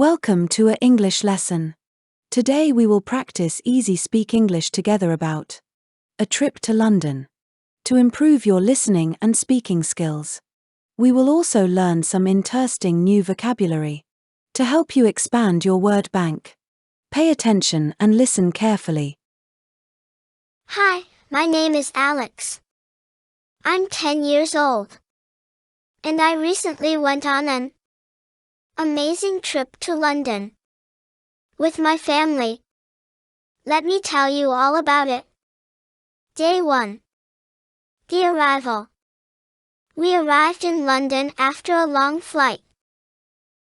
Welcome to a English lesson. Today we will practice easy speak English together about a trip to London. To improve your listening and speaking skills. We will also learn some interesting new vocabulary to help you expand your word bank. Pay attention and listen carefully. Hi, my name is Alex. I'm 10 years old. And I recently went on an amazing trip to London with my family. Let me tell you all about it. Day 1. The arrival. We arrived in London after a long flight.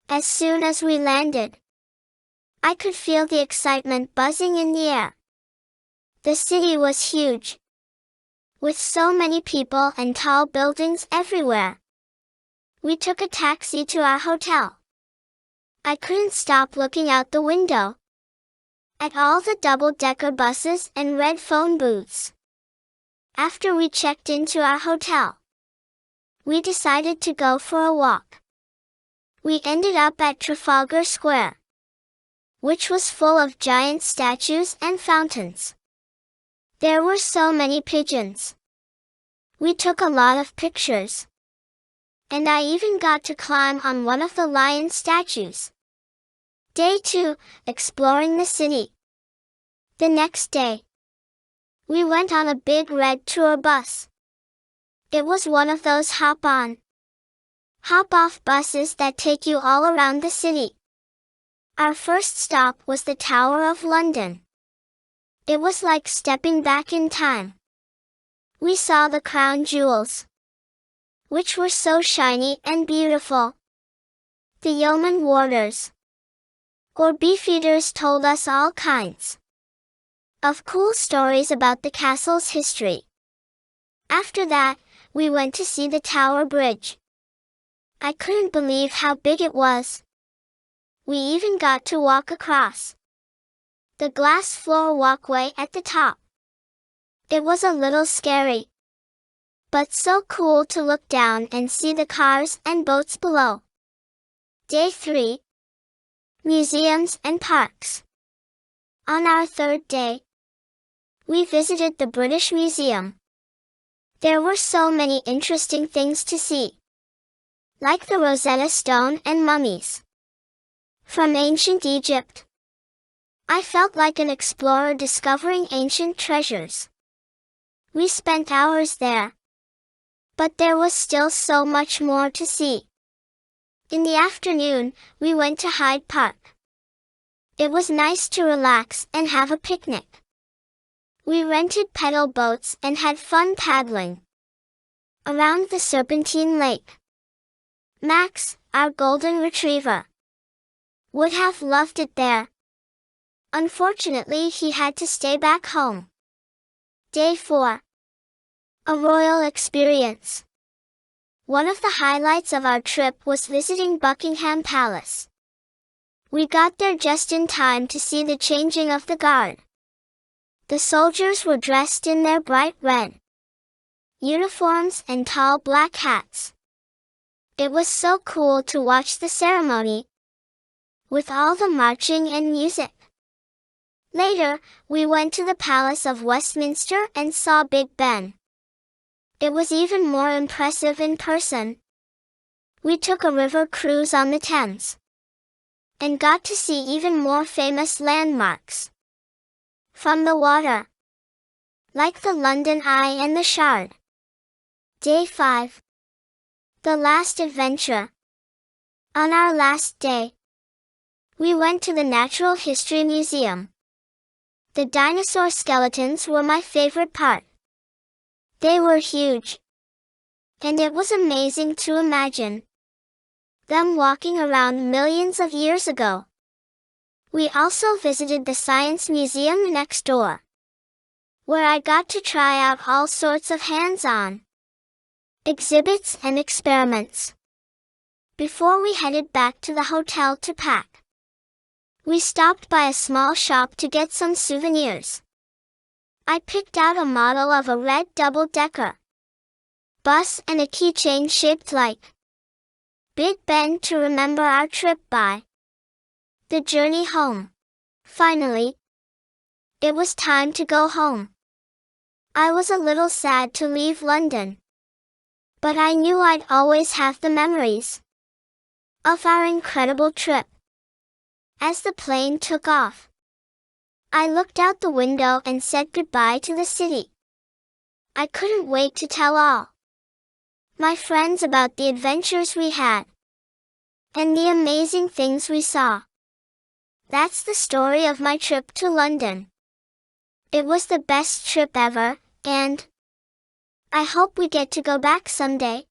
As soon as we landed, I could feel the excitement buzzing in the air. The city was huge, with so many people and tall buildings everywhere. We took a taxi to our hotel. I couldn't stop looking out the window at all the double-decker buses and red phone booths. After we checked into our hotel, we decided to go for a walk. We ended up at Trafalgar Square, which was full of giant statues and fountains. There were so many pigeons. We took a lot of pictures. And I even got to climb on one of the lion statues. Day 2, exploring the city. The next day, we went on a big red tour bus. It was one of those hop-on, hop-off buses that take you all around the city. Our first stop was the Tower of London. It was like stepping back in time. We saw the crown jewels, which were so shiny and beautiful. The yeoman warders, or beefeaters, told us all kinds of cool stories about the castle's history. After that, we went to see the Tower Bridge. I couldn't believe how big it was. We even got to walk across the glass floor walkway at the top. It was a little scary, but so cool to look down and see the cars and boats below. Day 3. Museums and parks. On our third day, we visited the British Museum. There were so many interesting things to see, like the Rosetta Stone and mummies from ancient Egypt. I felt like an explorer discovering ancient treasures. We spent hours there, but there was still so much more to see. In the afternoon, we went to Hyde Park. It was nice to relax and have a picnic. We rented pedal boats and had fun paddling around the Serpentine Lake. Max, our golden retriever, would have loved it there. Unfortunately, he had to stay back home. Day 4. A royal experience. One of the highlights of our trip was visiting Buckingham Palace. We got there just in time to see the changing of the guard. The soldiers were dressed in their bright red uniforms and tall black hats. It was so cool to watch the ceremony, with all the marching and music. Later, we went to the Palace of Westminster and saw Big Ben. It was even more impressive in person. We took a river cruise on the Thames and got to see even more famous landmarks from the water, like the London Eye and the Shard. Day 5. The last adventure. On our last day, we went to the Natural History Museum. The dinosaur skeletons were my favorite part. They were huge, and it was amazing to imagine them walking around millions of years ago. We also visited the Science Museum next door, where I got to try out all sorts of hands-on exhibits and experiments. Before we headed back to the hotel to pack, we stopped by a small shop to get some souvenirs. I picked out a model of a red double-decker bus and a keychain shaped like Big Ben to remember our trip by. The journey home. Finally, it was time to go home. I was a little sad to leave London, but I knew I'd always have the memories of our incredible trip. As the plane took off, I looked out the window and said goodbye to the city. I couldn't wait to tell all my friends about the adventures we had and the amazing things we saw. That's the story of my trip to London. It was the best trip ever, and I hope we get to go back someday.